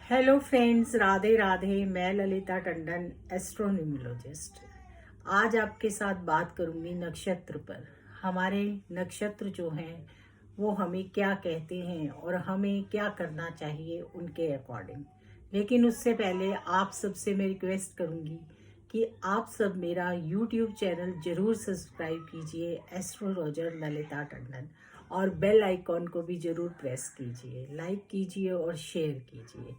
Hello friends, Radhe Radhe. मैं ललिता टंडन, एस्ट्रोन्यूमोलॉजिस्ट। आज आपके साथ बात करूंगी नक्षत्र पर। हमारे नक्षत्र जो हैं वो हमें क्या कहते हैं और हमें क्या करना चाहिए उनके अकॉर्डिंग। लेकिन उससे पहले आप सबसे मैं रिक्वेस्ट करूंगी कि आप सब मेरा यूट्यूब चैनल जरूर सब्सक्राइब कीजिए, एस्ट्रोलॉजर ललिता टंडन, और बेल आइकॉन को भी जरूर प्रेस कीजिए, लाइक कीजिए और शेयर कीजिए।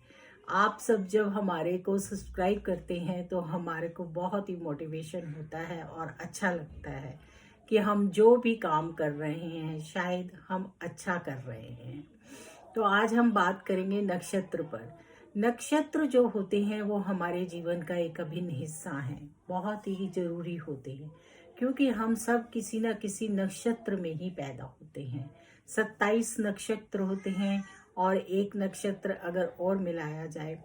आप सब जब हमारे को सब्सक्राइब करते हैं तो हमारे को बहुत ही मोटिवेशन होता है और अच्छा लगता है कि हम जो भी काम कर रहे हैं शायद हम अच्छा कर रहे हैं। तो आज हम बात करेंगे नक्षत्र पर। नक्षत्र जो होते हैं वो हमारे जीवन का एक अभिन्न हिस्सा है, बहुत ही जरूरी होते हैं, क्योंकि हम सब किसी न किसी नक्षत्र में ही पैदा होते हैं। 27 नक्षत्र होते हैं और एक नक्षत्र अगर और मिलाया जाए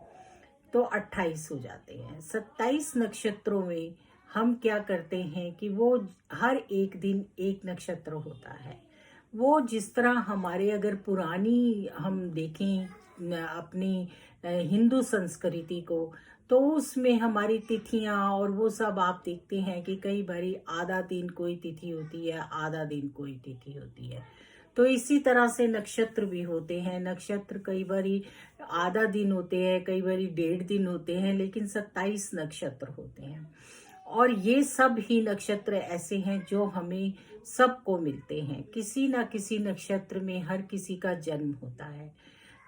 तो 28 हो जाते हैं। 27 नक्षत्रों में हम क्या करते हैं कि वो हर एक दिन एक नक्षत्र होता है। वो जिस तरह हमारे अगर पुरानी हम देखें अपनी हिंदू संस्कृति को, तो उसमें हमारी तिथियां और वो सब आप देखते हैं कि कई बारी आधा दिन कोई तिथि होती है, आधा दिन कोई तिथि होती है। तो इसी तरह से नक्षत्र भी होते हैं। नक्षत्र कई बारी आधा दिन होते हैं, कई बारी 1.5 दिन होते हैं, लेकिन 27 नक्षत्र होते हैं। और ये सब ही नक्षत्र ऐसे हैं जो हमें सबको मिलते हैं। किसी ना किसी नक्षत्र में हर किसी का जन्म होता है।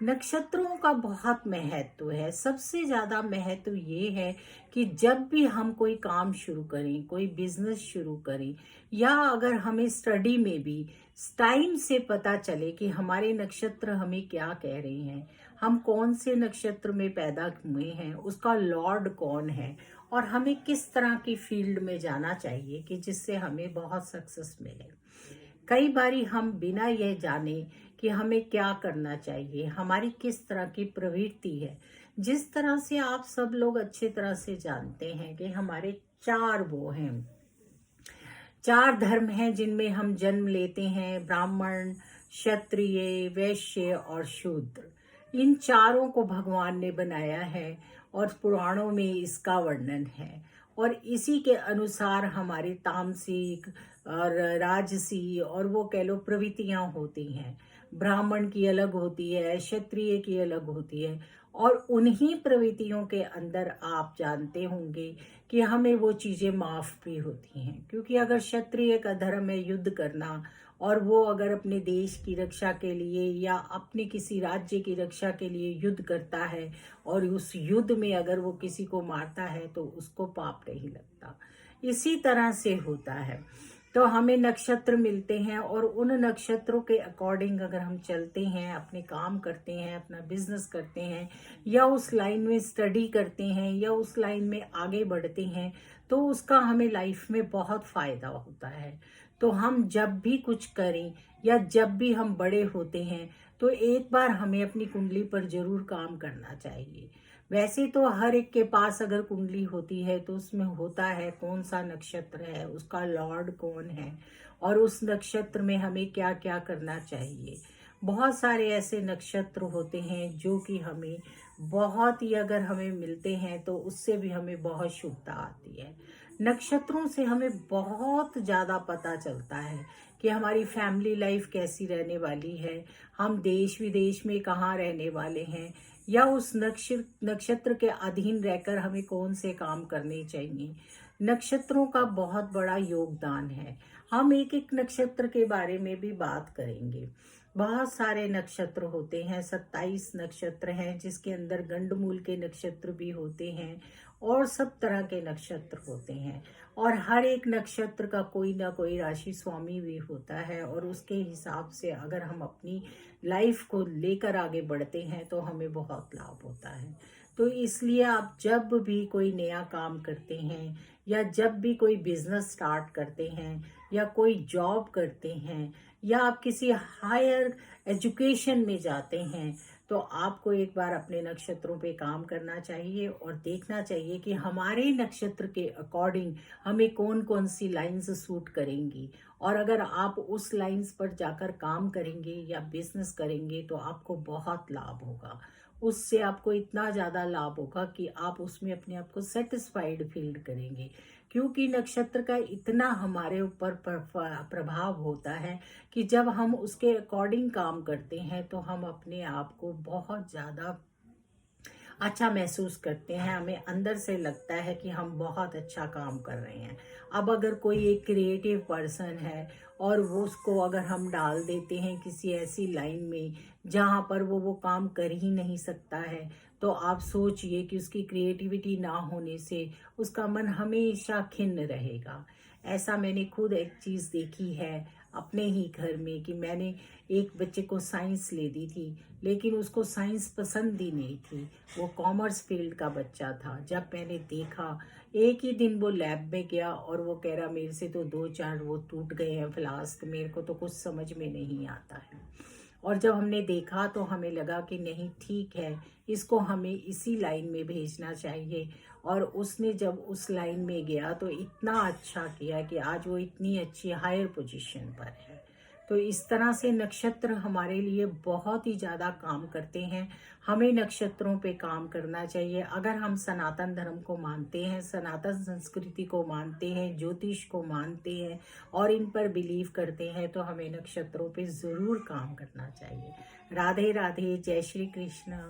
नक्षत्रों का बहुत महत्व है। सबसे ज्यादा महत्व ये है कि जब भी हम कोई काम शुरू करें, कोई बिजनेस शुरू करें, या अगर हमें स्टडी में भी टाइम से पता चले कि हमारे नक्षत्र हमें क्या कह रहे हैं, हम कौन से नक्षत्र में पैदा हुए हैं, उसका लॉर्ड कौन है, और हमें किस तरह की फील्ड में जाना चाहिए कि जिससे हमें बहुत सक्सेस मिले। कई बारी हम बिना यह जाने कि हमें क्या करना चाहिए, हमारी किस तरह की प्रवृत्ति है, जिस तरह से आप सब लोग अच्छी तरह से जानते हैं कि हमारे चार वो हैं, चार धर्म हैं जिनमें हम जन्म लेते हैं: ब्राह्मण, क्षत्रिय, वैश्य और शूद्र। इन चारों को भगवान ने बनाया है और पुराणों में इसका वर्णन है। और इसी के अनुसार हमारे तामसिक और राजसी और वो कह लो प्रवृत्तियां होती हैं। ब्राह्मण की अलग होती है, क्षत्रिय की अलग होती है। और उन्हीं प्रवृत्तियों के अंदर आप जानते होंगे कि हमें वो चीजें माफ भी होती हैं, क्योंकि अगर क्षत्रिय का धर्म है युद्ध करना, और वो अगर अपने देश की रक्षा के लिए या अपने किसी राज्य की रक्षा के लिए युद्ध करता है और उस युद्ध में अगर वो किसी को मारता है तो उसको पाप नहीं लगता। इसी तरह से होता है। तो हमें नक्षत्र मिलते हैं और उन नक्षत्रों के अकॉर्डिंग अगर हम चलते हैं, अपने काम करते हैं, अपना बिजनेस करते हैं, या उस लाइन में स्टडी करते हैं, या उस लाइन में आगे बढ़ते हैं, तो उसका हमें लाइफ में बहुत फायदा होता है। तो हम जब भी कुछ करें या जब भी हम बड़े होते हैं तो एक बार हमें अपनी कुंडली पर जरूर काम करना चाहिए। वैसे तो हर एक के पास अगर कुंडली होती है तो उसमें होता है कौन सा नक्षत्र है, उसका लॉर्ड कौन है, और उस नक्षत्र में हमें क्या क्या करना चाहिए। बहुत सारे ऐसे नक्षत्र होते हैं जो कि हमें बहुत ही, अगर हमें मिलते हैं तो उससे भी हमें बहुत शुभता आती है। नक्षत्रों से हमें बहुत ज़्यादा पता चलता है कि हमारी फैमिली लाइफ कैसी रहने वाली है, हम देश विदेश में कहाँ रहने वाले हैं, या उस नक्षत्र के अधीन रहकर हमें कौन से काम करने चाहिए। नक्षत्रों का बहुत बड़ा योगदान है। हम एक एक नक्षत्र के बारे में भी बात करेंगे। बहुत सारे नक्षत्र होते हैं, 27 नक्षत्र हैं, जिसके अंदर गंडमूल के नक्षत्र भी होते हैं और सब तरह के नक्षत्र होते हैं। और हर एक नक्षत्र का कोई ना कोई राशि स्वामी भी होता है, और उसके हिसाब से अगर हम अपनी लाइफ को लेकर आगे बढ़ते हैं तो हमें बहुत लाभ होता है। तो इसलिए आप जब भी कोई नया काम करते हैं, या जब भी कोई बिजनेस स्टार्ट करते हैं, या कोई जॉब करते हैं, या आप किसी हायर एजुकेशन में जाते हैं, तो आपको एक बार अपने नक्षत्रों पे काम करना चाहिए और देखना चाहिए कि हमारे नक्षत्र के अकॉर्डिंग हमें कौन कौन सी लाइंस सूट करेंगी। और अगर आप उस लाइंस पर जाकर काम करेंगे या बिजनेस करेंगे तो आपको बहुत लाभ होगा। उससे आपको इतना ज़्यादा लाभ होगा कि आप उसमें अपने आप को सेटिस्फाइड फील करेंगे, क्योंकि नक्षत्र का इतना हमारे ऊपर प्रभाव होता है कि जब हम उसके अकॉर्डिंग काम करते हैं तो हम अपने आप को बहुत ज़्यादा अच्छा महसूस करते हैं। हमें अंदर से लगता है कि हम बहुत अच्छा काम कर रहे हैं। अब अगर कोई एक क्रिएटिव पर्सन है और वो उसको अगर हम डाल देते हैं किसी ऐसी लाइन में जहाँ पर वो काम कर ही नहीं सकता है, तो आप सोचिए कि उसकी क्रिएटिविटी ना होने से उसका मन हमेशा खिन्न रहेगा। ऐसा मैंने खुद एक चीज़ देखी है अपने ही घर में कि मैंने एक बच्चे को साइंस ले दी थी, लेकिन उसको साइंस पसंद ही नहीं थी। वो कॉमर्स फील्ड का बच्चा था। जब मैंने देखा, एक ही दिन वो लैब में गया और वो कह रहा मेरे से तो 2-4 वो टूट गए हैं फ्लास्क, मेरे को तो कुछ समझ में नहीं आता है। और जब हमने देखा तो हमें लगा कि नहीं ठीक है, इसको हमें इसी लाइन में भेजना चाहिए। और उसने जब उस लाइन में गया तो इतना अच्छा किया कि आज वो इतनी अच्छी हायर पोजीशन पर है। तो इस तरह से नक्षत्र हमारे लिए बहुत ही ज़्यादा काम करते हैं। हमें नक्षत्रों पे काम करना चाहिए। अगर हम सनातन धर्म को मानते हैं, सनातन संस्कृति को मानते हैं, ज्योतिष को मानते हैं और इन पर बिलीव करते हैं, तो हमें नक्षत्रों पे ज़रूर काम करना चाहिए। राधे राधे, जय श्री कृष्ण।